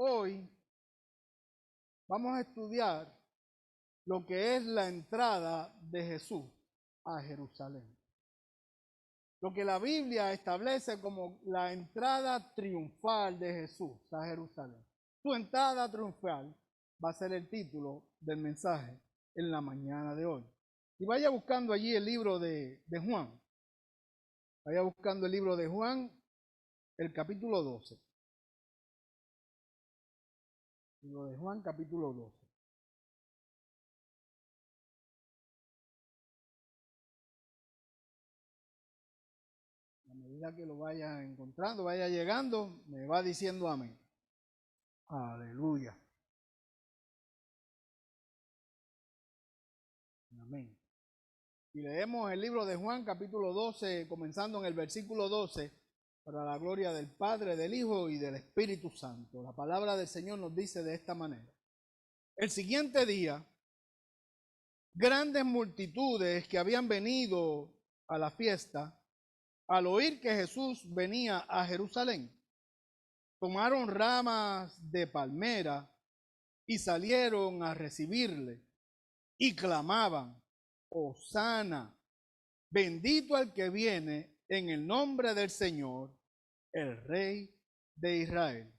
Hoy vamos a estudiar lo que es la entrada de Jesús a Jerusalén. Lo que la Biblia establece como la entrada triunfal de Jesús a Jerusalén. Su entrada triunfal va a ser el título del mensaje en la mañana de hoy. Y vaya buscando allí el libro de Juan. Vaya buscando el libro de Juan, el capítulo 12. Libro de Juan, capítulo 12. A medida que lo vaya encontrando, vaya llegando, me va diciendo amén. Aleluya. Amén. Y leemos el libro de Juan, capítulo 12, comenzando en el versículo 12, para la gloria del Padre, del Hijo y del Espíritu Santo. La palabra del Señor nos dice de esta manera. El siguiente día, grandes multitudes que habían venido a la fiesta, al oír que Jesús venía a Jerusalén, tomaron ramas de palmera y salieron a recibirle y clamaban: Hosana, bendito el que viene en el nombre del Señor, el Rey de Israel.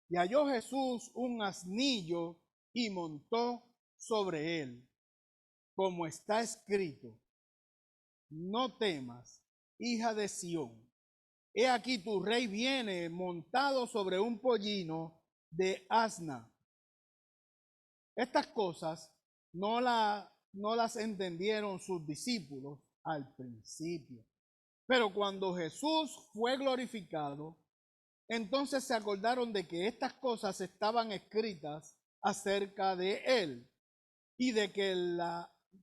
Y halló Jesús un asnillo y montó sobre él, como está escrito: no temas, hija de Sión. He aquí tu rey viene montado sobre un pollino de asna. Estas cosas no las entendieron sus discípulos al principio. Pero cuando Jesús fue glorificado, entonces se acordaron de que estas cosas estaban escritas acerca de él y de que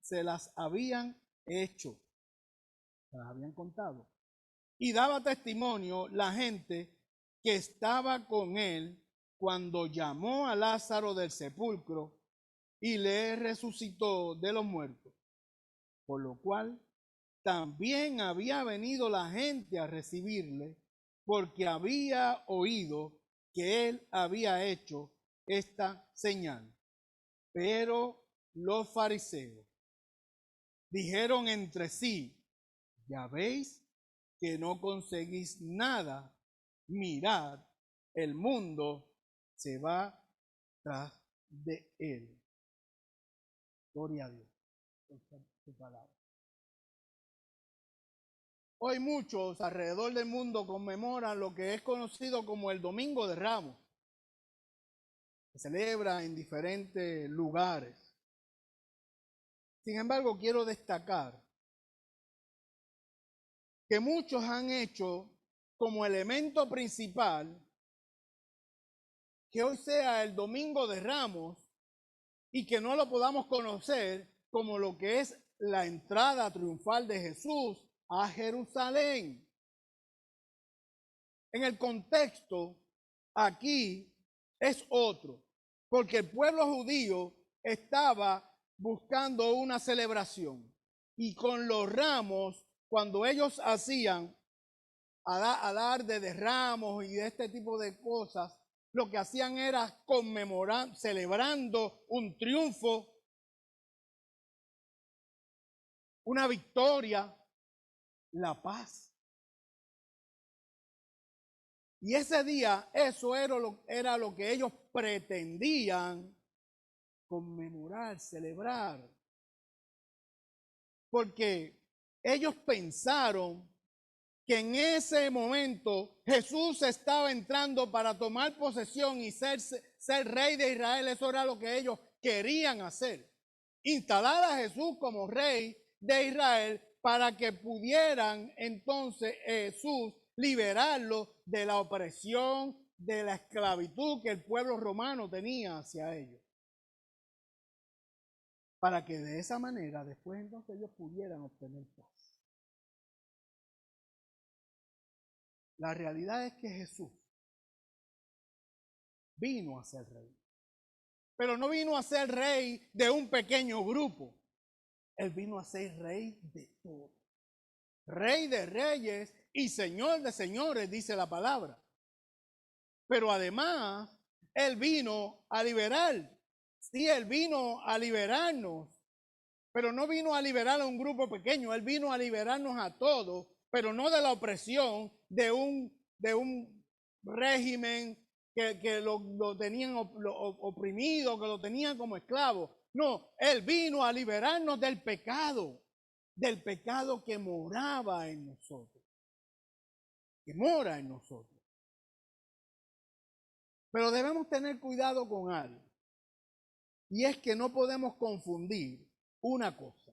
se las habían hecho, se las habían contado. Y daba testimonio la gente que estaba con él cuando llamó a Lázaro del sepulcro y le resucitó de los muertos, por lo cual también había venido la gente a recibirle, porque había oído que él había hecho esta señal. Pero los fariseos dijeron entre sí: ya veis que no conseguís nada, mirad, el mundo se va tras de él. Gloria a Dios por su palabra. Hoy muchos alrededor del mundo conmemoran lo que es conocido como el Domingo de Ramos. Se celebra en diferentes lugares. Sin embargo, quiero destacar que muchos han hecho como elemento principal que hoy sea el Domingo de Ramos y que no lo podamos conocer como lo que es la entrada triunfal de Jesús a Jerusalén. En el contexto aquí es otro, porque el pueblo judío estaba buscando una celebración y con los ramos, cuando ellos hacían alarde de ramos y de este tipo de cosas, lo que hacían era conmemorar, celebrando un triunfo, una victoria, la paz. Y ese día eso era lo que ellos pretendían conmemorar, celebrar. Porque ellos pensaron que en ese momento Jesús estaba entrando para tomar posesión y ser rey de Israel. Eso era lo que ellos querían hacer. Instalar a Jesús como rey de Israel para que pudieran entonces Jesús liberarlo de la opresión, de la esclavitud que el pueblo romano tenía hacia ellos. Para que de esa manera después entonces ellos pudieran obtener paz. La realidad es que Jesús vino a ser rey. Pero no vino a ser rey de un pequeño grupo. Él vino a ser rey de todos. Rey de reyes y señor de señores, dice la palabra. Pero además Él vino a liberar. Sí, Él vino a liberarnos, pero no vino a liberar a un grupo pequeño. Él vino a liberarnos a todos, pero no de la opresión de un régimen que lo tenían oprimido, que lo tenían como esclavo. No, Él vino a liberarnos del pecado que moraba en nosotros, que mora en nosotros. Pero debemos tener cuidado con algo, y es que no podemos confundir una cosa.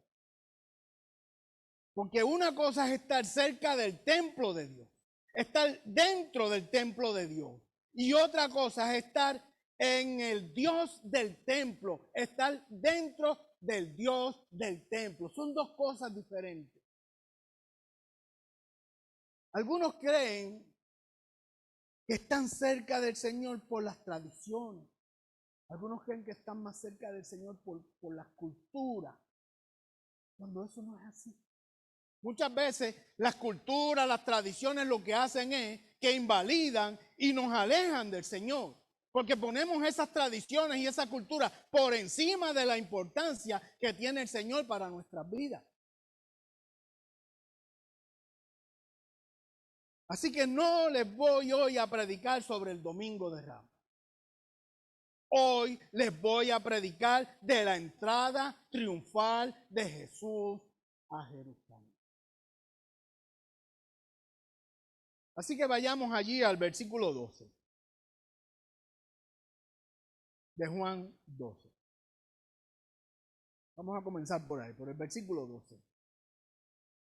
Porque una cosa es estar cerca del templo de Dios, estar dentro del templo de Dios. Y otra cosa es estar en el Dios del templo, estar dentro del Dios del templo. Son dos cosas diferentes. Algunos creen que están cerca del Señor por las tradiciones. Algunos creen que están más cerca del Señor por las culturas, cuando eso no es así. Muchas veces las culturas, las tradiciones lo que hacen es que invalidan y nos alejan del Señor. Porque ponemos esas tradiciones y esa cultura por encima de la importancia que tiene el Señor para nuestras vidas. Así que no les voy hoy a predicar sobre el Domingo de Ramos. Hoy les voy a predicar de la entrada triunfal de Jesús a Jerusalén. Así que vayamos allí al versículo 12 de Juan 12. Vamos a comenzar por ahí, por el versículo 12.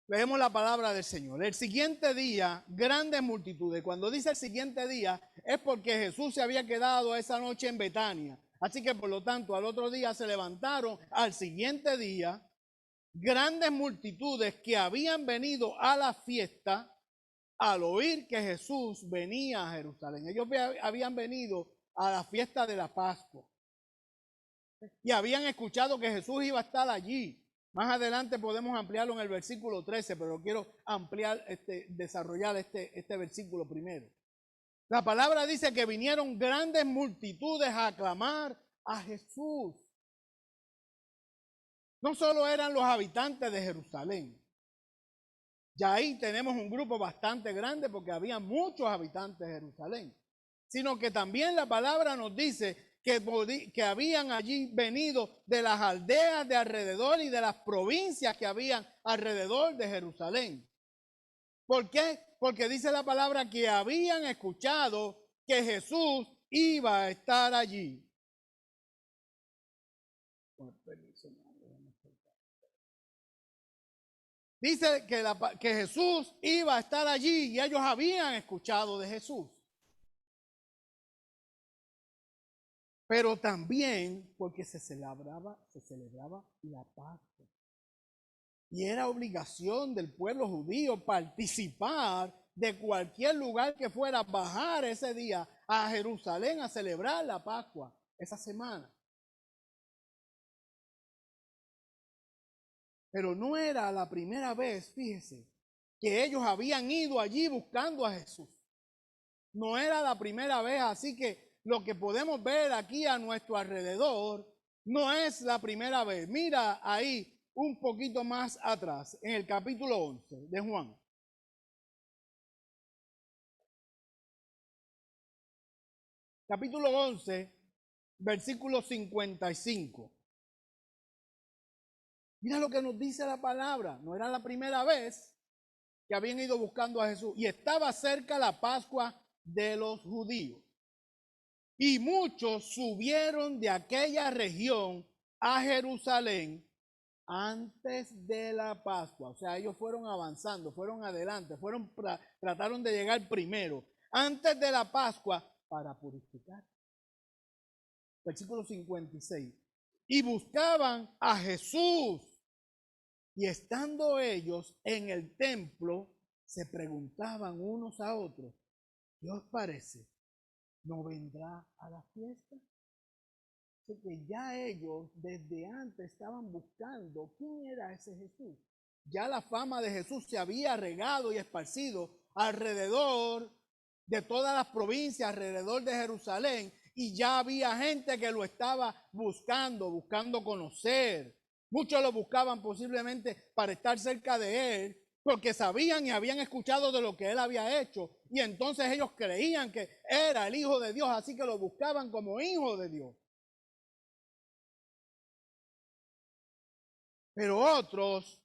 Leemos la palabra del Señor. El siguiente día, grandes multitudes. Cuando dice el siguiente día, es porque Jesús se había quedado esa noche en Betania. Así que por lo tanto, al otro día se levantaron. Al siguiente día, grandes multitudes que habían venido a la fiesta al oír que Jesús venía a Jerusalén. Ellos habían venido a la fiesta de la Pascua y habían escuchado que Jesús iba a estar allí. Más adelante podemos ampliarlo en el versículo 13, pero quiero ampliar, desarrollar este versículo primero. La palabra dice que vinieron grandes multitudes a aclamar a Jesús. No solo eran los habitantes de Jerusalén. Ya ahí tenemos un grupo bastante grande porque había muchos habitantes de Jerusalén. Sino que también la palabra nos dice que habían allí venido de las aldeas de alrededor y de las provincias que habían alrededor de Jerusalén. ¿Por qué? Porque dice la palabra que habían escuchado que Jesús iba a estar allí. Dice que Jesús iba a estar allí y ellos habían escuchado de Jesús. Pero también porque se celebraba la Pascua. Y era obligación del pueblo judío participar de cualquier lugar que fuera, bajar ese día a Jerusalén a celebrar la Pascua esa semana. Pero no era la primera vez, fíjese, que ellos habían ido allí buscando a Jesús. No era la primera vez, así que lo que podemos ver aquí a nuestro alrededor no es la primera vez. Mira ahí un poquito más atrás, en el capítulo 11 de Juan. Capítulo 11, versículo 55. Mira lo que nos dice la palabra. No era la primera vez que habían ido buscando a Jesús. Y estaba cerca la Pascua de los judíos. Y muchos subieron de aquella región a Jerusalén antes de la Pascua. O sea, ellos fueron avanzando, fueron adelante, trataron de llegar primero, antes de la Pascua, para purificar. Versículo 56. Y buscaban a Jesús. Y estando ellos en el templo, se preguntaban unos a otros, ¿qué os parece? ¿No vendrá a la fiesta? Porque ya ellos desde antes estaban buscando quién era ese Jesús. Ya la fama de Jesús se había regado y esparcido alrededor de todas las provincias, alrededor de Jerusalén, y ya había gente que lo estaba buscando conocer. Muchos lo buscaban posiblemente para estar cerca de él, porque sabían y habían escuchado de lo que él había hecho, y entonces ellos creían que era el Hijo de Dios, así que lo buscaban como Hijo de Dios. Pero otros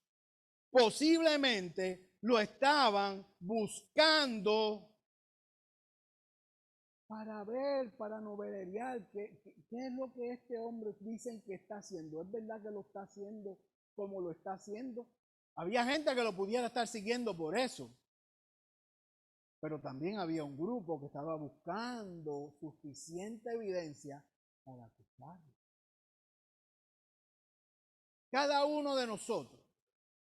posiblemente lo estaban buscando para ver, para novelear qué es lo que este hombre dicen que está haciendo. ¿Es verdad que lo está haciendo como lo está haciendo? Había gente que lo pudiera estar siguiendo por eso. Pero también había un grupo que estaba buscando suficiente evidencia para acusarlo. Cada uno de nosotros,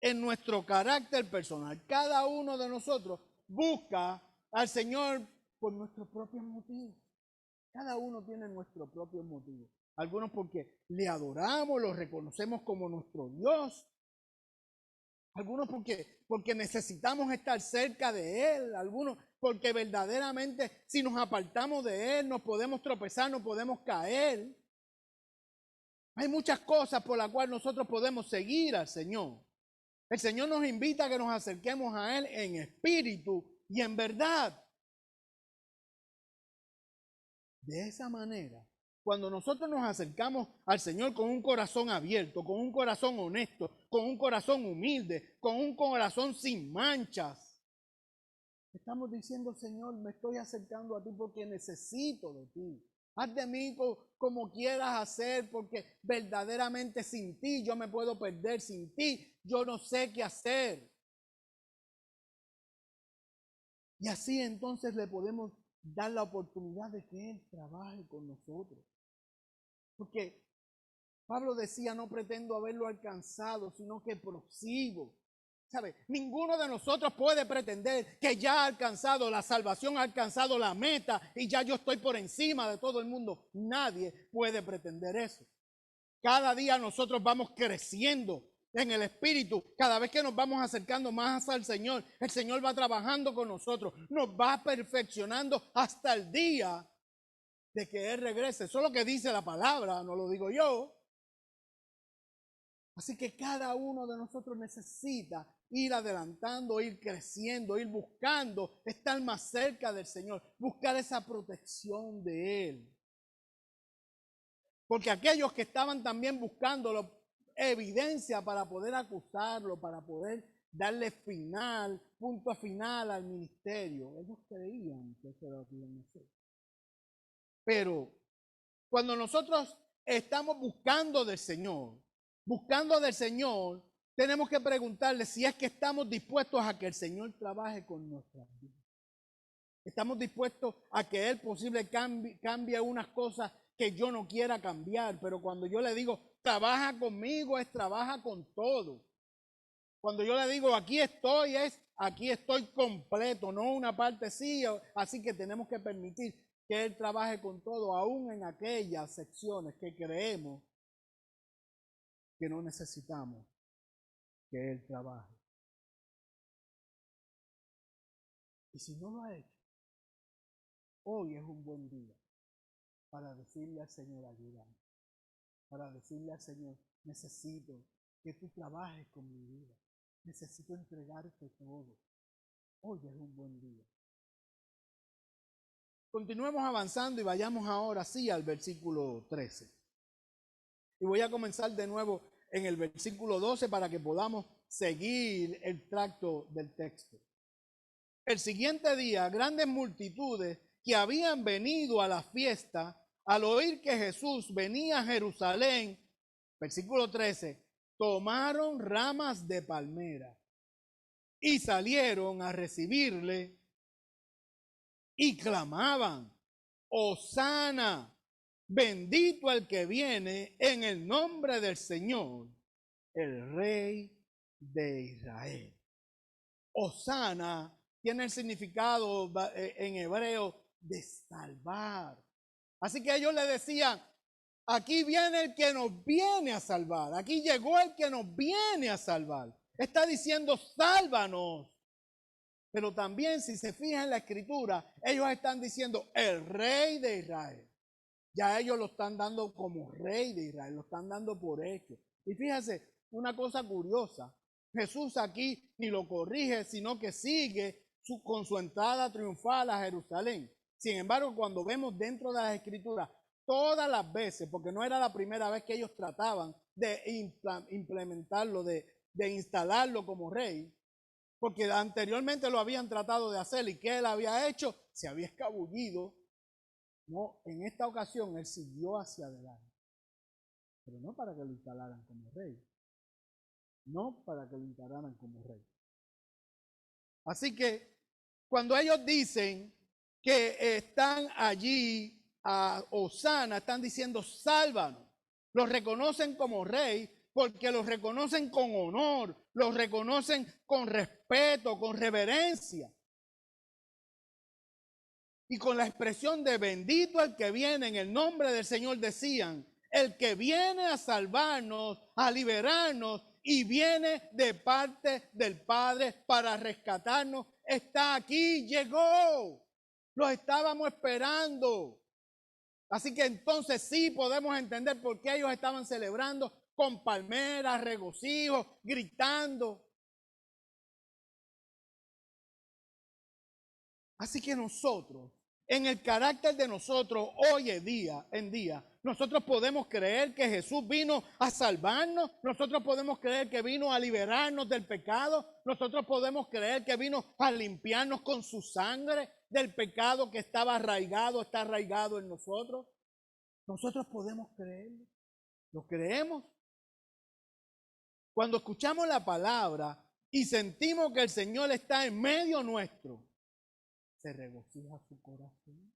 en nuestro carácter personal, cada uno de nosotros busca al Señor por nuestros propios motivos. Cada uno tiene nuestros propios motivos. Algunos porque le adoramos, lo reconocemos como nuestro Dios. Algunos porque necesitamos estar cerca de Él. Algunos porque verdaderamente si nos apartamos de Él nos podemos tropezar, nos podemos caer. Hay muchas cosas por las cuales nosotros podemos seguir al Señor. El Señor nos invita a que nos acerquemos a Él en espíritu y en verdad. De esa manera, cuando nosotros nos acercamos al Señor con un corazón abierto, con un corazón honesto, con un corazón humilde, con un corazón sin manchas, estamos diciendo, Señor, me estoy acercando a ti porque necesito de ti. Haz de mí como quieras hacer, porque verdaderamente sin ti yo me puedo perder, sin ti yo no sé qué hacer. Y así entonces le podemos dar la oportunidad de que Él trabaje con nosotros. Porque Pablo decía, no pretendo haberlo alcanzado, sino que prosigo. ¿Sabe? Ninguno de nosotros puede pretender que ya ha alcanzado la salvación, ha alcanzado la meta y ya yo estoy por encima de todo el mundo. Nadie puede pretender eso. Cada día nosotros vamos creciendo en el Espíritu. Cada vez que nos vamos acercando más al Señor, el Señor va trabajando con nosotros, nos va perfeccionando hasta el día de que Él regrese. Eso es lo que dice la palabra, no lo digo yo. Así que cada uno de nosotros necesita ir adelantando, ir creciendo, ir buscando, estar más cerca del Señor, buscar esa protección de Él. Porque aquellos que estaban también buscando evidencia para poder acusarlo, para poder darle punto final al ministerio, ellos creían que eso era lo que iban a hacer. Pero cuando nosotros estamos buscando del Señor, tenemos que preguntarle si es que estamos dispuestos a que el Señor trabaje con nuestras vidas. Estamos dispuestos a que Él cambie unas cosas que yo no quiera cambiar, pero cuando yo le digo, trabaja conmigo, es trabaja con todo. Cuando yo le digo, aquí estoy completo, no una parte sí, así que tenemos que permitir que Él trabaje con todo, aún en aquellas secciones que creemos que no necesitamos que Él trabaje. Y si no lo ha hecho, hoy es un buen día para decirle al Señor, ayúdame. Para decirle al Señor, necesito que tú trabajes con mi vida. Necesito entregarte todo. Hoy es un buen día. Continuemos avanzando y vayamos ahora sí al versículo 13. Y voy a comenzar de nuevo en el versículo 12 para que podamos seguir el tracto del texto. El siguiente día, grandes multitudes que habían venido a la fiesta, al oír que Jesús venía a Jerusalén, versículo 13, tomaron ramas de palmera y salieron a recibirle y clamaban, Hosana, bendito el que viene en el nombre del Señor, el Rey de Israel. Hosana tiene el significado en hebreo de salvar. Así que ellos le decían, aquí viene el que nos viene a salvar. Aquí llegó el que nos viene a salvar. Está diciendo, sálvanos. Pero también, si se fijan en la escritura, ellos están diciendo, el Rey de Israel. Ya ellos lo están dando como rey de Israel, lo están dando por hecho. Y fíjese, una cosa curiosa, Jesús aquí ni lo corrige, sino que sigue con su entrada triunfal a Jerusalén. Sin embargo, cuando vemos dentro de las Escrituras, todas las veces, porque no era la primera vez que ellos trataban de implementarlo, de instalarlo como rey, porque anteriormente lo habían tratado de hacer y ¿qué él había hecho? Se había escabullido. No, en esta ocasión él siguió hacia adelante, pero no para que lo instalaran como rey, no para que lo instalaran como rey. Así que cuando ellos dicen que están allí a Hosana, están diciendo sálvanos, los reconocen como rey porque los reconocen con honor, los reconocen con respeto, con reverencia. Y con la expresión de bendito el que viene en el nombre del Señor decían, el que viene a salvarnos, a liberarnos y viene de parte del Padre para rescatarnos, está aquí, llegó. Lo estábamos esperando. Así que entonces sí podemos entender por qué ellos estaban celebrando con palmeras, regocijos, gritando. Así que nosotros, en el carácter de nosotros, hoy en día, nosotros podemos creer que Jesús vino a salvarnos, nosotros podemos creer que vino a liberarnos del pecado, nosotros podemos creer que vino a limpiarnos con su sangre del pecado que está arraigado en nosotros. Nosotros podemos creerlo. ¿Lo creemos? Cuando escuchamos la palabra y sentimos que el Señor está en medio nuestro, se regocija su corazón.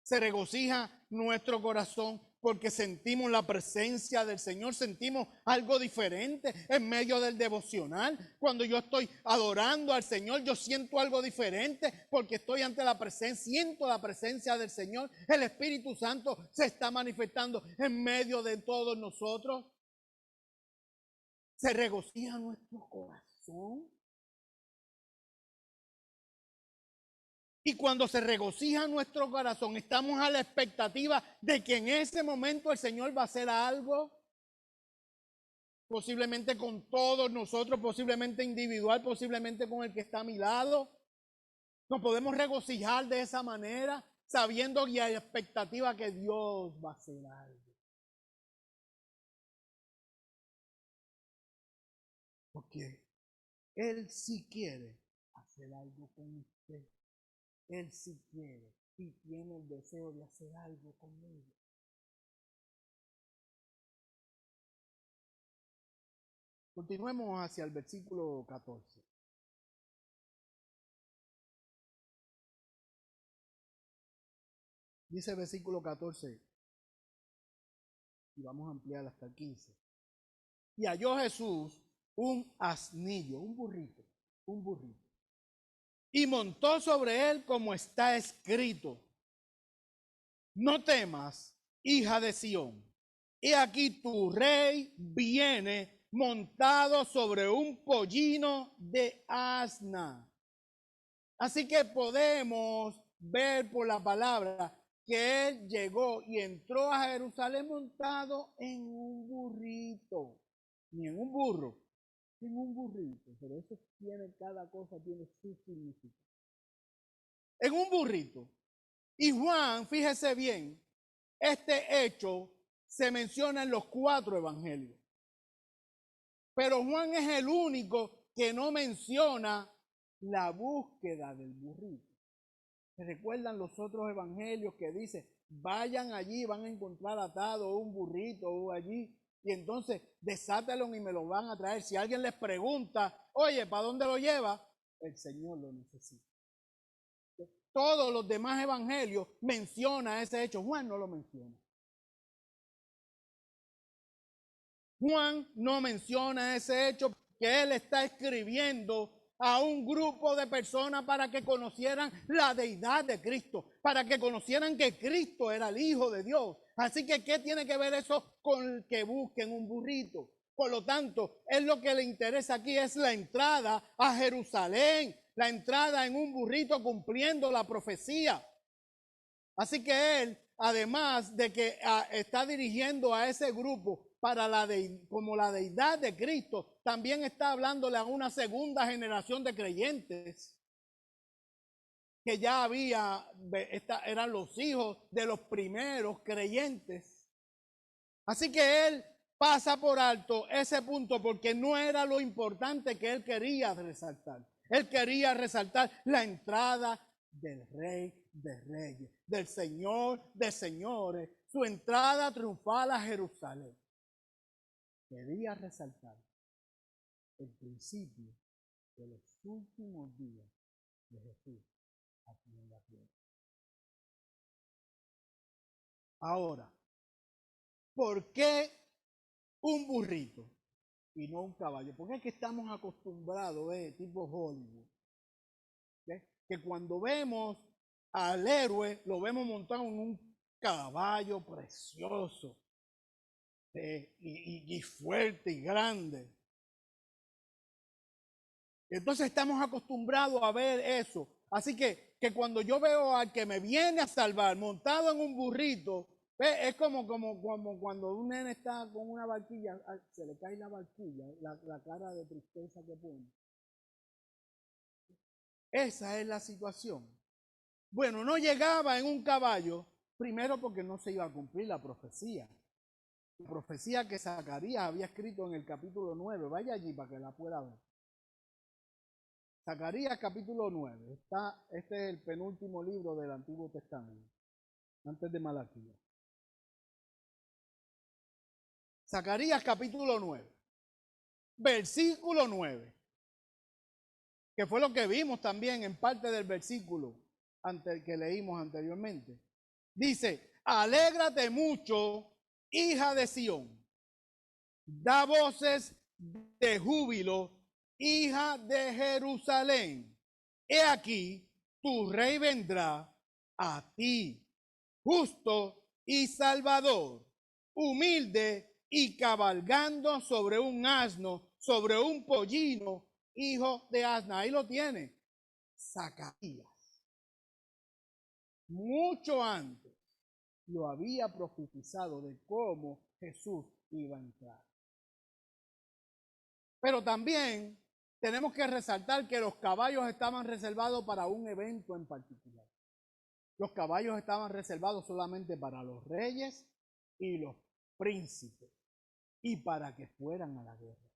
Se regocija nuestro corazón porque sentimos la presencia del Señor, sentimos algo diferente en medio del devocional. Cuando yo estoy adorando al Señor, yo siento algo diferente porque estoy ante la presencia, siento la presencia del Señor. El Espíritu Santo se está manifestando en medio de todos nosotros. Se regocija nuestro corazón. Y cuando se regocija nuestro corazón, estamos a la expectativa de que en ese momento el Señor va a hacer algo, posiblemente con todos nosotros, posiblemente individual, posiblemente con el que está a mi lado. Nos podemos regocijar de esa manera, sabiendo y hay expectativa que Dios va a hacer algo. Porque Él sí quiere hacer algo con usted. Él sí quiere y tiene el deseo de hacer algo conmigo. Continuemos hacia el versículo 14. Dice el versículo 14, y vamos a ampliar hasta el 15. Y halló Jesús un asnillo, un burrito, y montó sobre él como está escrito: no temas, hija de Sión, he aquí tu rey viene montado sobre un pollino de asna. Así que podemos ver por la palabra que él llegó y entró a Jerusalén montado en un burrito, ni en un burro, en un burrito, pero eso tiene, cada cosa tiene su significado. En un burrito. Y Juan, fíjese bien, este hecho se menciona en los 4 evangelios. Pero Juan es el único que no menciona la búsqueda del burrito. ¿Se recuerdan los otros evangelios que dice, vayan allí, van a encontrar atado un burrito o allí, y entonces desátelo y me lo van a traer? Si alguien les pregunta, oye, ¿para dónde lo lleva? El Señor lo necesita. Todos los demás evangelios mencionan ese hecho. Juan no lo menciona. Juan no menciona ese hecho porque él está escribiendo a un grupo de personas para que conocieran la deidad de Cristo, para que conocieran que Cristo era el Hijo de Dios. Así que, ¿qué tiene que ver eso con que busquen un burrito? Por lo tanto, él lo que le interesa aquí es la entrada a Jerusalén, la entrada en un burrito cumpliendo la profecía. Así que él además de que está dirigiendo a ese grupo como la deidad de Cristo, también está hablándole a una segunda generación de creyentes que ya eran los hijos de los primeros creyentes. Así que él pasa por alto ese punto porque no era lo importante que él quería resaltar. Él quería resaltar la entrada del Rey de Reyes, del Señor de Señores, su entrada triunfal a Jerusalén. Quería resaltar el principio de los últimos días de Jesús aquí en la tierra. Ahora, ¿por qué un burrito y no un caballo? Porque es que estamos acostumbrados, tipo Hollywood, que cuando vemos al héroe, lo vemos montado en un caballo precioso y fuerte y grande. Entonces estamos acostumbrados a ver eso. Así que cuando yo veo al que me viene a salvar montado en un burrito, es como cuando un nene está con una barquilla, se le cae la barquilla, la cara de tristeza que pone. Esa es la situación. Bueno, no llegaba en un caballo, primero porque no se iba a cumplir la profecía. La profecía que Zacarías había escrito en el capítulo 9. Vaya allí para que la pueda ver. Zacarías capítulo 9. Este es el penúltimo libro del Antiguo Testamento, antes de Malaquías. Zacarías capítulo 9, versículo 9, que fue lo que vimos también en parte del versículo que leímos anteriormente. Dice, alégrate mucho, hija de Sión, da voces de júbilo, hija de Jerusalén. He aquí, tu rey vendrá a ti, justo y salvador, humilde y cabalgando sobre un asno, sobre un pollino, hijo de asna. Ahí lo tiene, Zacarías. Mucho antes lo había profetizado de cómo Jesús iba a entrar. Pero también tenemos que resaltar que los caballos estaban reservados para un evento en particular. Los caballos estaban reservados solamente para los reyes y los príncipes y para que fueran a la guerra.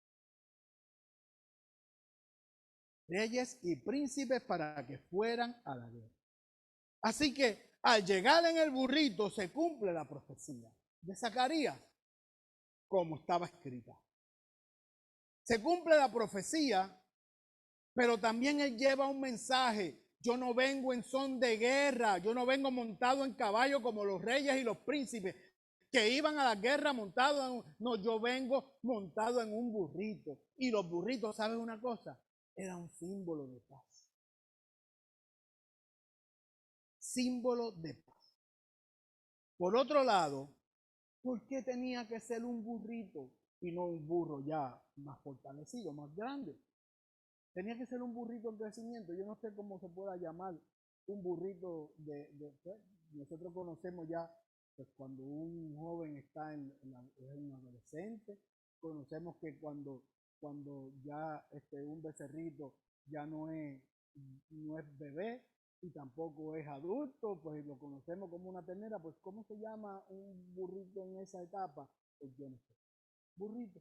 Reyes y príncipes para que fueran a la guerra. Así que al llegar en el burrito se cumple la profecía de Zacarías como estaba escrita. Se cumple la profecía, pero también él lleva un mensaje. Yo no vengo en son de guerra, yo no vengo montado en caballo como los reyes y los príncipes que iban a la guerra montados no, yo vengo montado en un burrito. Y los burritos, ¿saben una cosa? Era un símbolo de paz. Símbolo de paz. Por otro lado, ¿por qué tenía que ser un burrito y no un burro ya más fortalecido, más grande? Tenía que ser un burrito en crecimiento. Yo no sé cómo se pueda llamar un burrito nosotros conocemos ya, pues cuando un joven está es un adolescente, conocemos que cuando ya un becerrito ya no es bebé y tampoco es adulto, pues lo conocemos como una ternera. Pues ¿cómo se llama un burrito en esa etapa? Pues yo no sé. Burrito.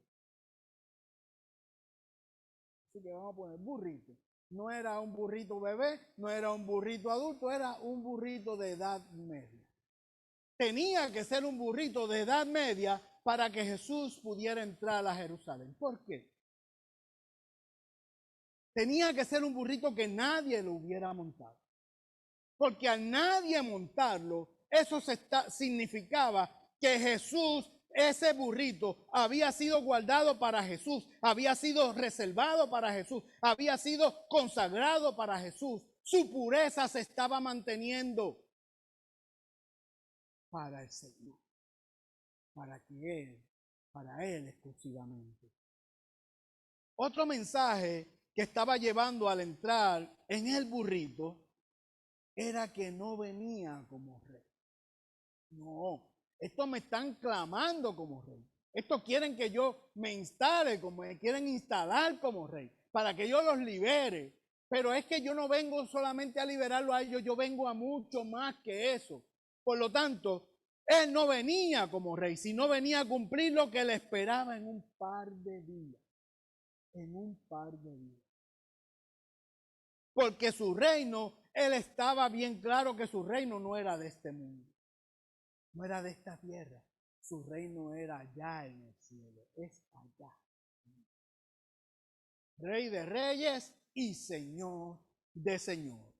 Así que vamos a poner burrito. No era un burrito bebé, no era un burrito adulto, era un burrito de edad media. Tenía que ser un burrito de edad media para que Jesús pudiera entrar a Jerusalén. ¿Por qué? Tenía que ser un burrito que nadie lo hubiera montado. Porque al nadie montarlo, eso significaba que Jesús, ese burrito, había sido guardado para Jesús, había sido reservado para Jesús, había sido consagrado para Jesús. Su pureza se estaba manteniendo para el Señor, para Él exclusivamente. Otro mensaje que estaba llevando al entrar en el burrito era que no venía como rey. No, estos me están clamando como rey. Estos quieren que yo me instale, como me quieren instalar como rey, para que yo los libere. Pero es que yo no vengo solamente a liberarlo a ellos, yo vengo a mucho más que eso. Por lo tanto, él no venía como rey, sino venía a cumplir lo que le esperaba en un par de días. En un par de días. Porque su reino, él estaba bien claro que su reino no era de este mundo, no era de esta tierra. Su reino era allá en el cielo, es allá. Rey de reyes y Señor de señores.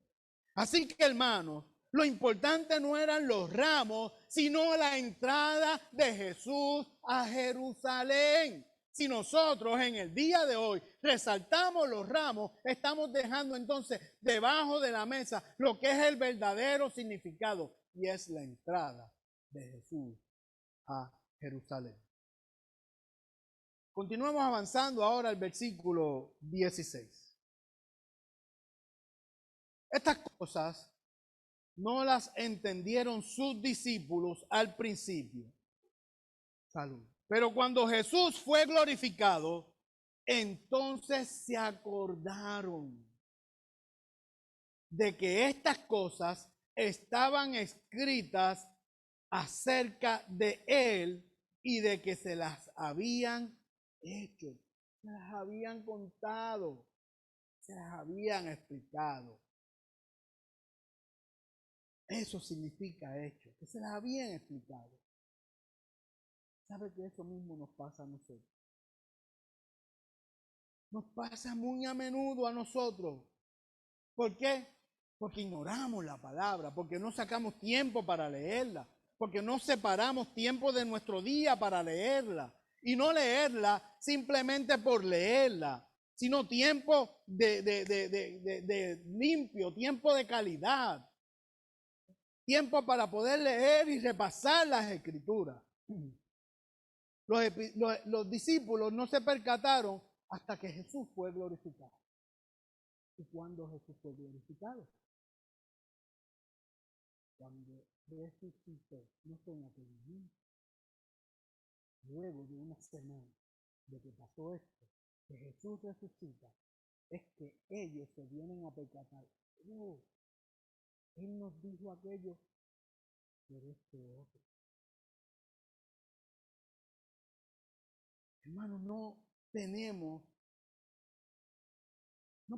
Así que, hermanos, lo importante no eran los ramos, sino la entrada de Jesús a Jerusalén. Si nosotros en el día de hoy resaltamos los ramos, estamos dejando entonces debajo de la mesa lo que es el verdadero significado, y es la entrada de Jesús a Jerusalén. Continuamos avanzando ahora al versículo 16. Estas cosas no las entendieron sus discípulos al principio. Salud. Pero cuando Jesús fue glorificado, entonces se acordaron de que estas cosas estaban escritas acerca de él y de que se las habían hecho, se las habían contado, se las habían explicado. Eso significa hecho, que se las habían explicado. ¿Sabe que eso mismo nos pasa a nosotros? Nos pasa muy a menudo a nosotros. ¿Por qué? Porque ignoramos la palabra, porque no sacamos tiempo para leerla, porque no separamos tiempo de nuestro día para leerla. Y no leerla simplemente por leerla, sino tiempo de limpio, tiempo de calidad. Tiempo para poder leer y repasar las escrituras. Los discípulos no se percataron hasta que Jesús fue glorificado. ¿Y cuándo Jesús fue glorificado? Cuando resucitó, no fue en aquel momento. Luego de una semana de que pasó esto, que Jesús resucita, es que ellos se vienen a percatar. Oh, Él nos dijo aquello, pero este otro. Hermanos, no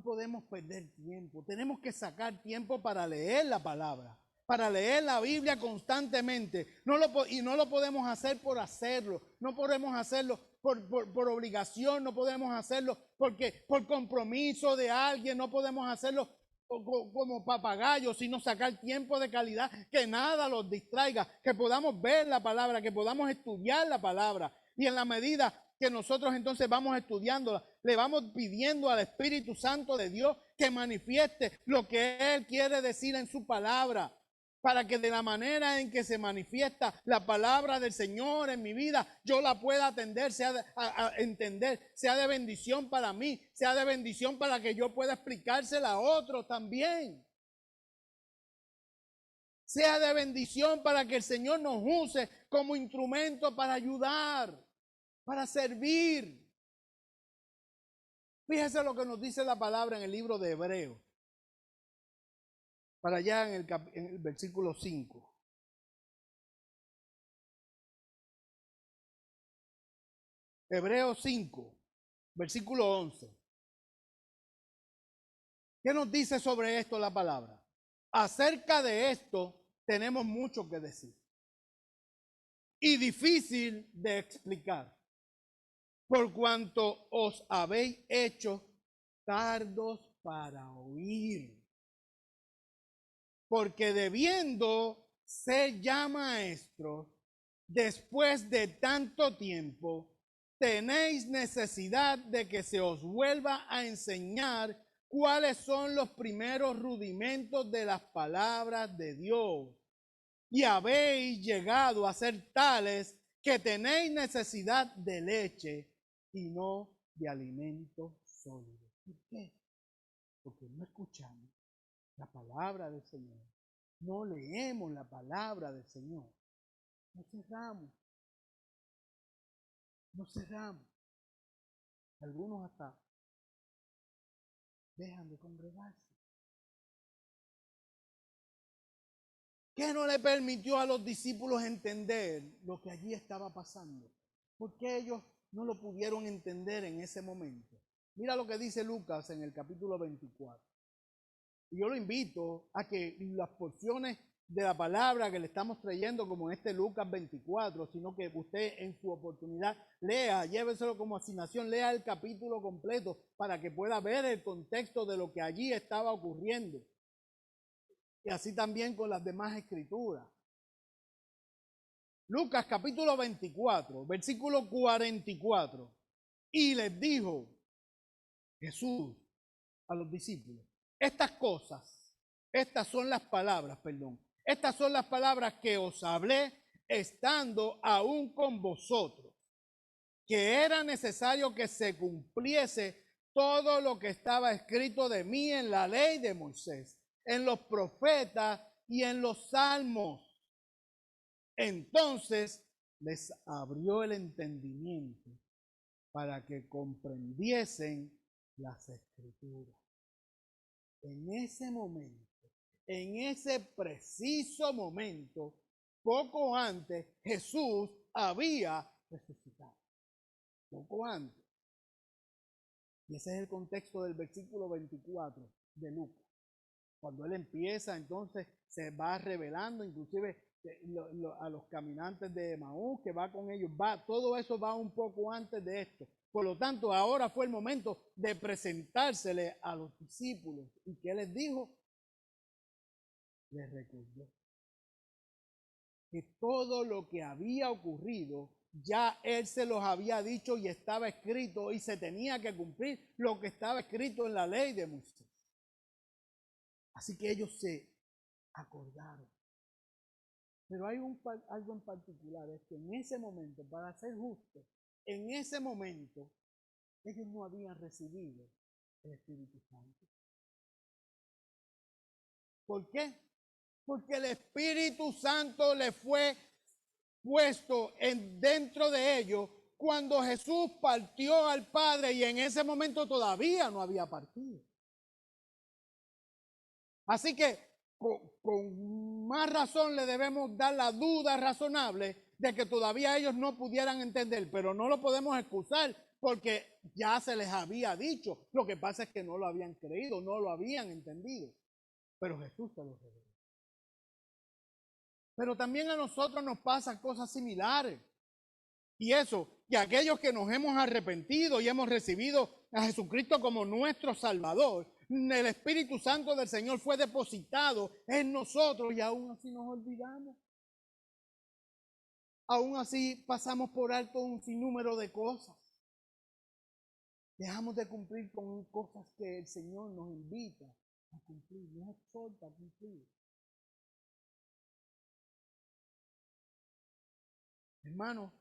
podemos perder tiempo. Tenemos que sacar tiempo para leer la palabra, para leer la Biblia constantemente. Y no lo podemos hacer por hacerlo. No podemos hacerlo por obligación. No podemos hacerlo por compromiso de alguien. No podemos hacerlo como papagayos, sino sacar tiempo de calidad, que nada los distraiga, que podamos ver la palabra, que podamos estudiar la palabra. Y en la medida que nosotros entonces vamos estudiándola, le vamos pidiendo al Espíritu Santo de Dios que manifieste lo que Él quiere decir en su palabra, para que de la manera en que se manifiesta la palabra del Señor en mi vida, yo la pueda atender, entender, sea de bendición para mí, sea de bendición para que yo pueda explicársela a otros también. Sea de bendición para que el Señor nos use como instrumento para ayudar, para servir. Fíjese lo que nos dice la palabra en el libro de Hebreos, para allá en el versículo 5. Hebreos 5, versículo 11. ¿Qué nos dice sobre esto la palabra? Acerca de esto tenemos mucho que decir y difícil de explicar, por cuanto os habéis hecho tardos para oír. Porque debiendo ser ya maestros, después de tanto tiempo, tenéis necesidad de que se os vuelva a enseñar cuáles son los primeros rudimentos de las palabras de Dios. Y habéis llegado a ser tales que tenéis necesidad de leche y no de alimento sólido. ¿Por qué? Porque no escuchamos la palabra del Señor. No leemos la palabra del Señor. Nos cerramos. Nos cerramos. Algunos hasta dejan de congregarse. ¿Qué no le permitió a los discípulos entender lo que allí estaba pasando? ¿Por qué ellos no lo pudieron entender en ese momento? Mira lo que dice Lucas en el capítulo 24. Y yo lo invito a que las porciones de la palabra que le estamos trayendo, como este Lucas 24, sino que usted en su oportunidad lea, lléveselo como asignación, lea el capítulo completo para que pueda ver el contexto de lo que allí estaba ocurriendo. Y así también con las demás escrituras. Lucas capítulo 24, versículo 44. Y les dijo Jesús a los discípulos, estas son las palabras que os hablé estando aún con vosotros, que era necesario que se cumpliese todo lo que estaba escrito de mí en la ley de Moisés, en los profetas y en los salmos. Entonces les abrió el entendimiento para que comprendiesen las escrituras. En ese momento, en ese preciso momento, poco antes, Jesús había resucitado. Poco antes. Y ese es el contexto del versículo 24 de Lucas. Cuando él empieza, entonces se va revelando, inclusive a los caminantes de Emaús, que va con ellos, todo eso va un poco antes de esto. Por lo tanto, ahora fue el momento de presentársele a los discípulos. ¿Y qué les dijo? Les recordó que todo lo que había ocurrido, ya él se los había dicho y estaba escrito, y se tenía que cumplir lo que estaba escrito en la ley de Moisés. Así que ellos se acordaron. Pero hay algo en particular, es que en ese momento, para ser justo, en ese momento, ellos no habían recibido el Espíritu Santo. ¿Por qué? Porque el Espíritu Santo le fue puesto dentro de ellos cuando Jesús partió al Padre, y en ese momento todavía no había partido. Así que con más razón le debemos dar la duda razonable de que todavía ellos no pudieran entender, pero no lo podemos excusar porque ya se les había dicho. Lo que pasa es que no lo habían creído, no lo habían entendido, pero Jesús se lo reveló. Pero también a nosotros nos pasan cosas similares. Y eso, que aquellos que nos hemos arrepentido y hemos recibido a Jesucristo como nuestro Salvador, el Espíritu Santo del Señor fue depositado en nosotros y aún así nos olvidamos. Aún así pasamos por alto un sinnúmero de cosas. Dejamos de cumplir con cosas que el Señor nos invita a cumplir, nos exhorta a cumplir. Hermanos,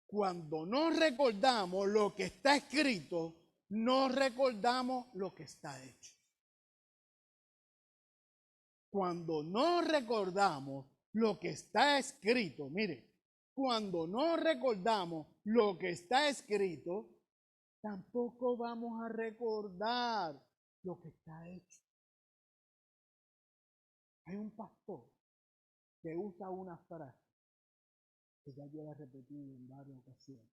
cuando no recordamos lo que está escrito, no recordamos lo que está hecho. Cuando no recordamos lo que está escrito, mire, cuando no recordamos lo que está escrito, tampoco vamos a recordar lo que está hecho. Hay un pastor que usa una frase que ya yo la he repetido en varias ocasiones.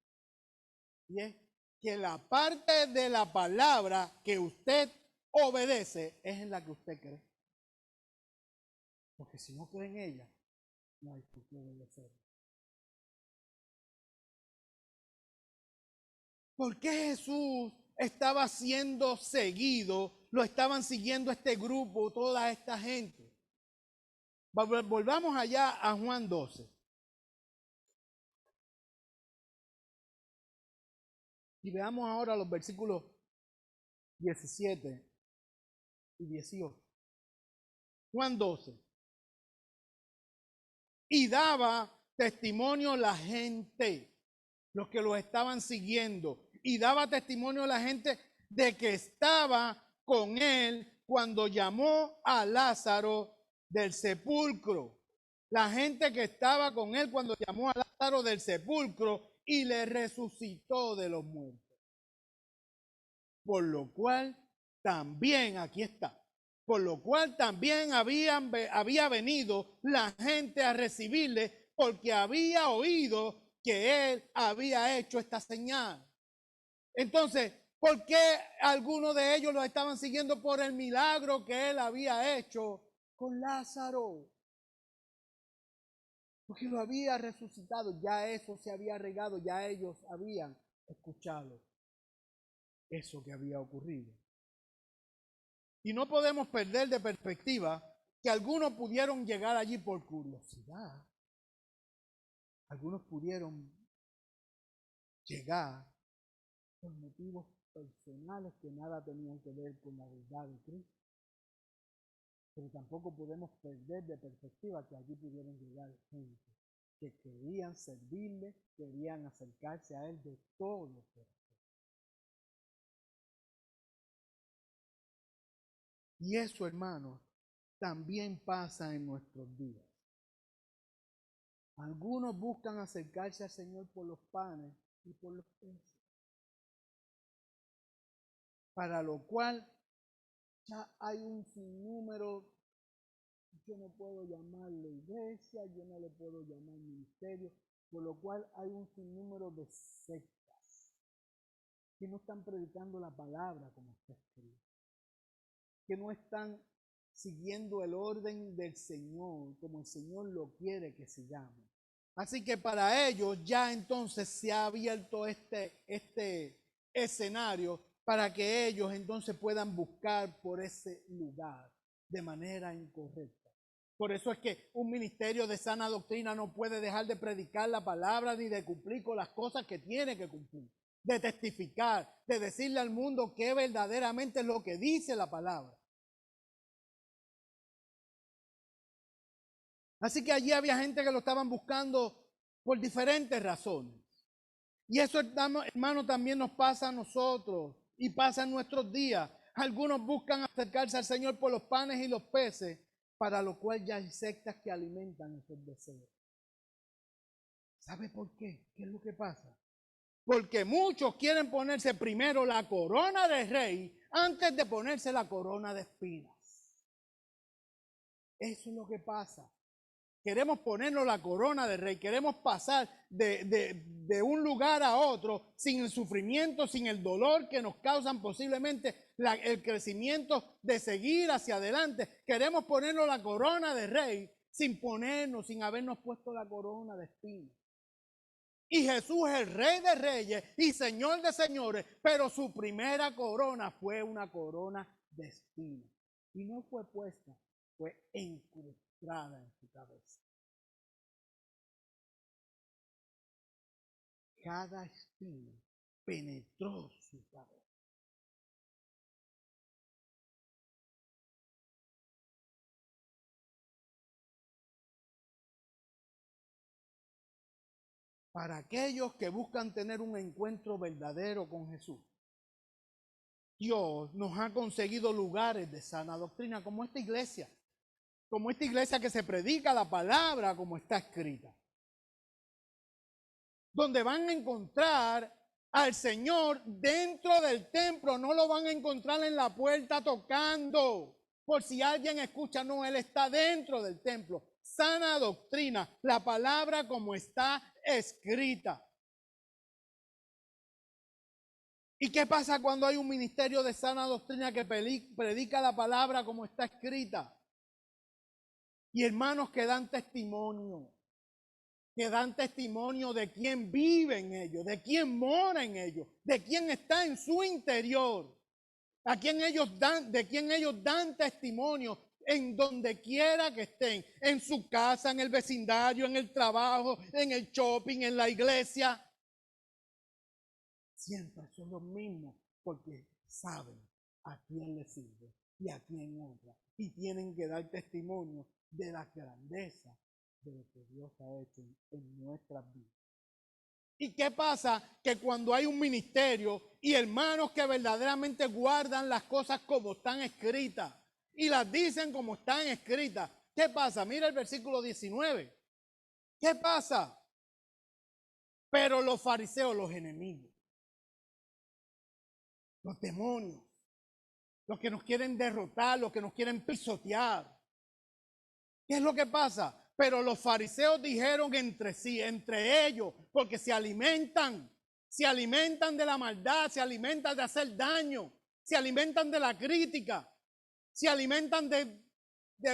Y es que la parte de la palabra que usted obedece es en la que usted cree. Porque si no cree en ella, no hay por qué obedecerla. ¿Por qué Jesús estaba siendo seguido? Lo estaban siguiendo este grupo, toda esta gente. Volvamos allá a Juan 12. Y veamos ahora los versículos 17 y 18. Juan 12. Y daba testimonio la gente, los que lo estaban siguiendo, y daba testimonio la gente de que estaba con él cuando llamó a Lázaro del sepulcro. la gente que estaba con él cuando llamó a Lázaro del sepulcro y le resucitó de los muertos. Por lo cual también, aquí está, por lo cual también había venido la gente a recibirle, porque había oído que él había hecho esta señal. Entonces, ¿por qué algunos de ellos lo estaban siguiendo? Por el milagro que él había hecho con Lázaro. Porque lo había resucitado, ya eso se había regado, ya ellos habían escuchado eso que había ocurrido. Y no podemos perder de perspectiva que algunos pudieron llegar allí por curiosidad. Algunos pudieron llegar por motivos personales que nada tenían que ver con la verdad de Cristo. Pero tampoco podemos perder de perspectiva que allí pudieron llegar gente que querían servirle, querían acercarse a él de todo corazón. Y eso, hermanos, también pasa en nuestros días. Algunos buscan acercarse al Señor por los panes y por los peces, para lo cual ya hay un sinnúmero. Yo no puedo llamarle iglesia, yo no le puedo llamar ministerio, por lo cual hay un sinnúmero de sectas que no están predicando la palabra como está escrito, que no están siguiendo el orden del Señor como el Señor lo quiere que se llame. Así que para ellos ya entonces se ha abierto este escenario para que ellos entonces puedan buscar por ese lugar de manera incorrecta. Por eso es que un ministerio de sana doctrina no puede dejar de predicar la palabra ni de cumplir con las cosas que tiene que cumplir, de testificar, de decirle al mundo qué verdaderamente es lo que dice la palabra. Así que allí había gente que lo estaban buscando por diferentes razones. Y eso, hermano, también nos pasa a nosotros y pasa en nuestros días. Algunos buscan acercarse al Señor por los panes y los peces, para lo cual ya hay sectas que alimentan esos deseos. ¿Sabe por qué? ¿Qué es lo que pasa? Porque muchos quieren ponerse primero la corona de rey antes de ponerse la corona de espinas. Eso es lo que pasa. Queremos ponernos la corona de rey, queremos pasar de un lugar a otro sin el sufrimiento, sin el dolor que nos causan posiblemente el crecimiento de seguir hacia adelante. Queremos ponernos la corona de rey sin habernos puesto la corona de espinas. Y Jesús es el Rey de Reyes y Señor de Señores, pero su primera corona fue una corona de espinas. Y no fue puesta, fue incrustada en su cabeza. Cada espina penetró su cabeza. Para aquellos que buscan tener un encuentro verdadero con Jesús, Dios nos ha conseguido lugares de sana doctrina como esta iglesia que se predica la palabra como está escrita, donde van a encontrar al Señor dentro del templo, no lo van a encontrar en la puerta tocando, por si alguien escucha, no, Él está dentro del templo. Sana doctrina, la palabra como está escrita. ¿Y qué pasa cuando hay un ministerio de sana doctrina que predica la palabra como está escrita? Y hermanos que dan testimonio de quién vive en ellos, de quién mora en ellos, de quién está en su interior, de quién ellos dan testimonio en donde quiera que estén, en su casa, en el vecindario, en el trabajo, en el shopping, en la iglesia. Siempre son los mismos porque saben a quién le sirve y a quién honra y tienen que dar testimonio de la grandeza de lo que Dios ha hecho en nuestras vidas. ¿Y qué pasa? Que cuando hay un ministerio y hermanos que verdaderamente guardan las cosas como están escritas y las dicen como están escritas, ¿Qué pasa? Mira el versículo 19. ¿Qué pasa? Pero los fariseos, los enemigos, los demonios, los que nos quieren derrotar, los que nos quieren pisotear. ¿Qué es lo que pasa? Pero los fariseos dijeron entre sí, entre ellos, porque se alimentan de la maldad, se alimentan de hacer daño, se alimentan de la crítica, se alimentan de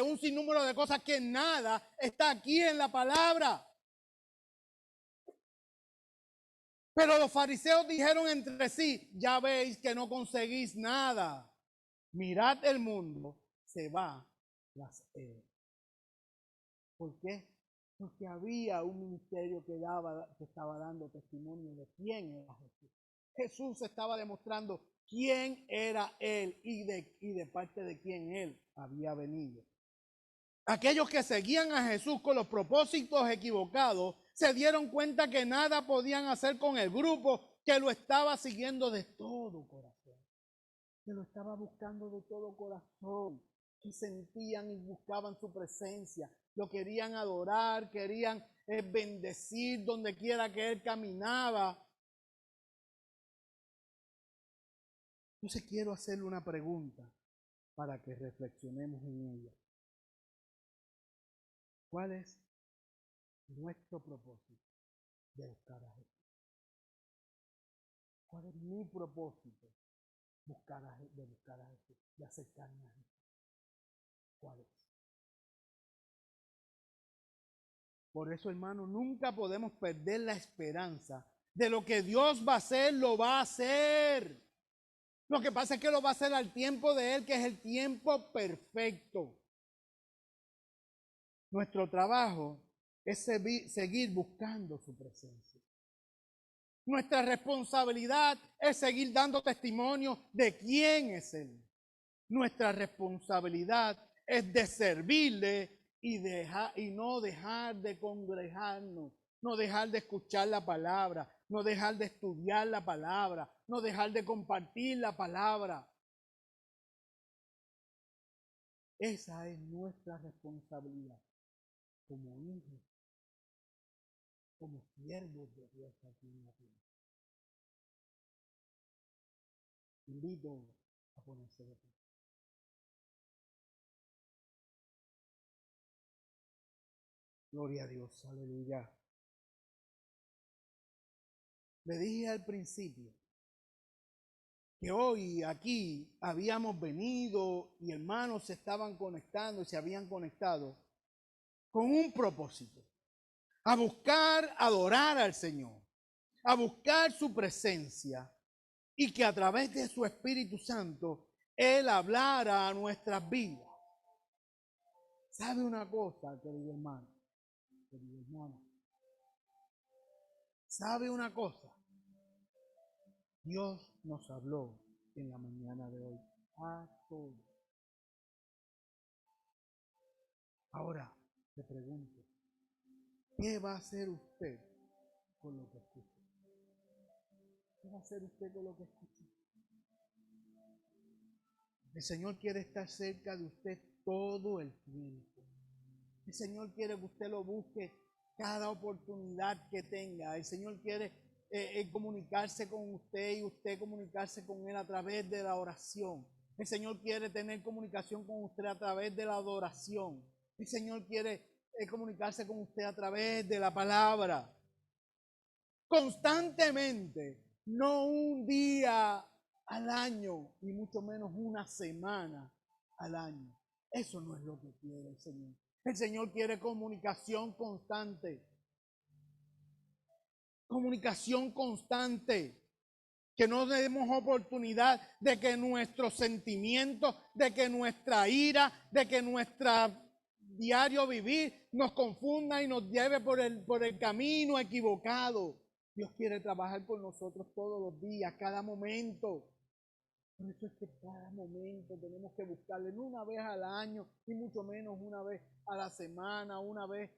un sinnúmero de cosas que nada está aquí en la palabra. Pero los fariseos dijeron entre sí, ya veis que no conseguís nada. Mirad el mundo, se va las eras. ¿Por qué? Porque había un ministerio que estaba dando testimonio de quién era Jesús. Jesús estaba demostrando quién era Él y de parte de quién Él había venido. Aquellos que seguían a Jesús con los propósitos equivocados se dieron cuenta que nada podían hacer con el grupo que lo estaba siguiendo de todo corazón, que lo estaba buscando de todo corazón, que sentían y buscaban su presencia, lo querían adorar, querían bendecir donde quiera que Él caminaba. Entonces quiero hacerle una pregunta para que reflexionemos en ella. ¿Cuál es nuestro propósito de buscar a Jesús? ¿Cuál es mi propósito de buscar a Jesús, de acercarme a Jesús? ¿Cuál es? Por eso, hermano, nunca podemos perder la esperanza de lo que Dios va a hacer, lo va a hacer. Lo que pasa es que lo va a hacer al tiempo de Él, que es el tiempo perfecto. Nuestro trabajo es seguir buscando su presencia. Nuestra responsabilidad es seguir dando testimonio de quién es Él. Nuestra responsabilidad es de servirle y no dejar de congregarnos, no dejar de escuchar la palabra, no dejar de estudiar la palabra, no dejar de compartir la palabra. Esa es nuestra responsabilidad como hijos, como siervos de Dios aquí en la tierra. Invito a ponerse de pie. Gloria a Dios, aleluya. Le dije al principio que hoy aquí habíamos venido y hermanos se estaban conectando y se habían conectado con un propósito, a buscar adorar al Señor, a buscar su presencia y que a través de su Espíritu Santo Él hablara a nuestras vidas. ¿Sabe una cosa, querido hermano? Querido hermano, ¿sabe una cosa? Dios nos habló en la mañana de hoy a todos. Ahora te pregunto, ¿qué va a hacer usted con lo que escucha? ¿Qué va a hacer usted con lo que escucha? El Señor quiere estar cerca de usted todo el tiempo. El Señor quiere que usted lo busque cada oportunidad que tenga. El Señor quiere comunicarse con usted y usted comunicarse con Él a través de la oración. El Señor quiere tener comunicación con usted a través de la adoración. El Señor quiere comunicarse con usted a través de la palabra. Constantemente, no un día al año, y mucho menos una semana al año. Eso no es lo que quiere el Señor. El Señor quiere comunicación constante. Comunicación constante. Que no demos oportunidad de que nuestros sentimientos, de que nuestra ira, de que nuestro diario vivir nos confunda y nos lleve por el camino equivocado. Dios quiere trabajar con nosotros todos los días, cada momento. Por eso es que cada momento tenemos que buscarle, no una vez al año, y mucho menos una vez a la semana, una vez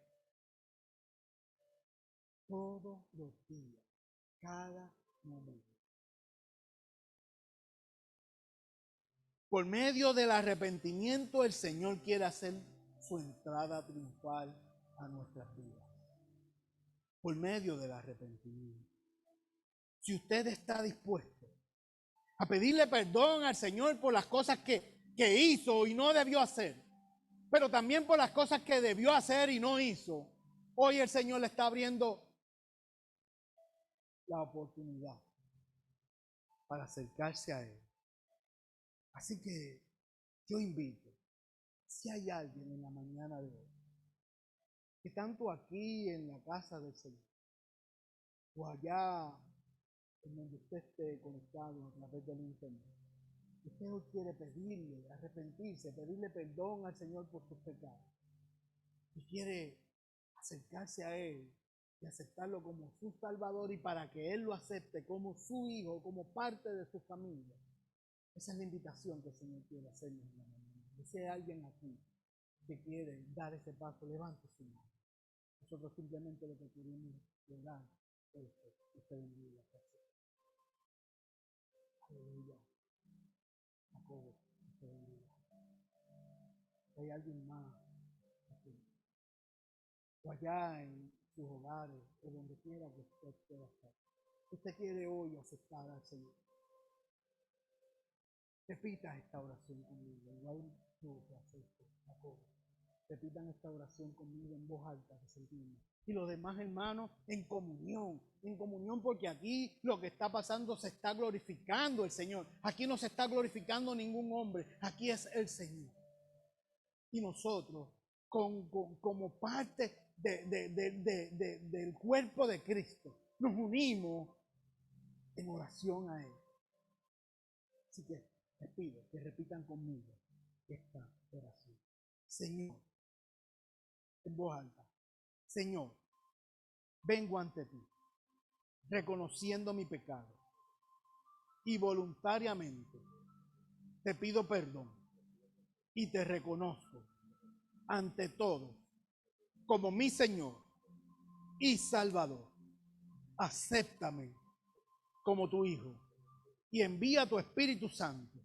todos los días, cada momento. Por medio del arrepentimiento, el Señor quiere hacer su entrada triunfal a nuestras vidas por medio del arrepentimiento. Si usted está dispuesto a pedirle perdón al Señor por las cosas que hizo y no debió hacer, pero también por las cosas que debió hacer y no hizo, hoy el Señor le está abriendo la oportunidad para acercarse a Él. Así que yo invito, si hay alguien en la mañana de hoy, que tanto aquí en la casa del Señor, o allá en donde usted esté conectado a través del internet, usted hoy quiere pedirle, arrepentirse, pedirle perdón al Señor por sus pecados, y quiere acercarse a Él y aceptarlo como su Salvador, y para que Él lo acepte como su hijo, como parte de su familia. Esa es la invitación que el Señor quiere hacernos en la mañana. Si hay alguien aquí que quiere dar ese paso, levante su mano. Nosotros simplemente lo que queremos orar por usted. Usted bendiga. Aleluya. Jacobo, usted bendiga. Hay alguien más aquí, o allá en sus hogares, o donde quiera que usted pueda estar. Usted quiere hoy aceptar al Señor. Repita esta oración conmigo. Igual tú que haces esto, Jacobo. Repitan esta oración conmigo en voz alta, que se entienda. Y los demás hermanos en comunión, porque aquí lo que está pasando se está glorificando el Señor. Aquí no se está glorificando ningún hombre, aquí es el Señor. Y nosotros, como parte del cuerpo de Cristo, nos unimos en oración a Él. Así que les pido que repitan conmigo esta oración. Señor, en voz alta, Señor, vengo ante ti, reconociendo mi pecado, y voluntariamente te pido perdón y te reconozco ante todos como mi Señor y Salvador. Acéptame como tu Hijo y envía tu Espíritu Santo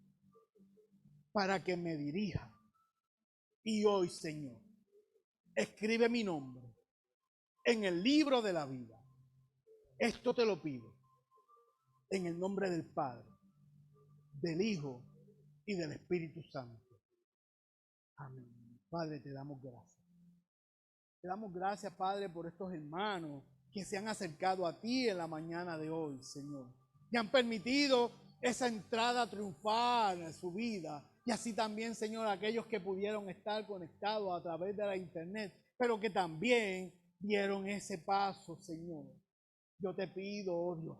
para que me dirija. Y hoy, Señor, escribe mi nombre en el libro de la vida. Esto te lo pido en el nombre del Padre, del Hijo y del Espíritu Santo. Amén. Padre, te damos gracias. Te damos gracias, Padre, por estos hermanos que se han acercado a ti en la mañana de hoy, Señor. Y han permitido esa entrada triunfal en su vida. Y así también, Señor, aquellos que pudieron estar conectados a través de la internet, pero que también dieron ese paso, Señor. Yo te pido, oh Dios,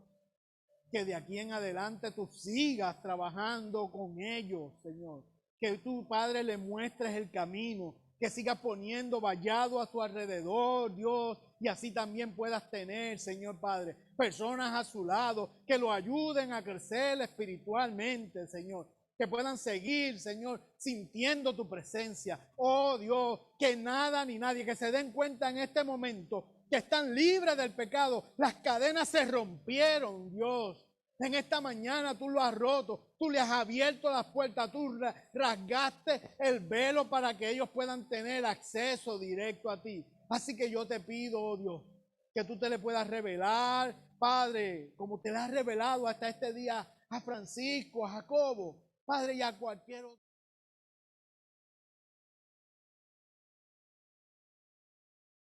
que de aquí en adelante tú sigas trabajando con ellos, Señor. Que tú, Padre, le muestres el camino, que sigas poniendo vallado a su alrededor, Dios, y así también puedas tener, Señor Padre, personas a su lado que lo ayuden a crecer espiritualmente, Señor. Que puedan seguir, Señor, sintiendo tu presencia. Oh Dios, que nada ni nadie, que se den cuenta en este momento que están libres del pecado. Las cadenas se rompieron, Dios. En esta mañana tú lo has roto, tú le has abierto las puertas, tú rasgaste el velo para que ellos puedan tener acceso directo a ti. Así que yo te pido, oh Dios, que tú te le puedas revelar, Padre, como te le has revelado hasta este día a Francisco, a Jacobo, Padre, y a cualquier otro.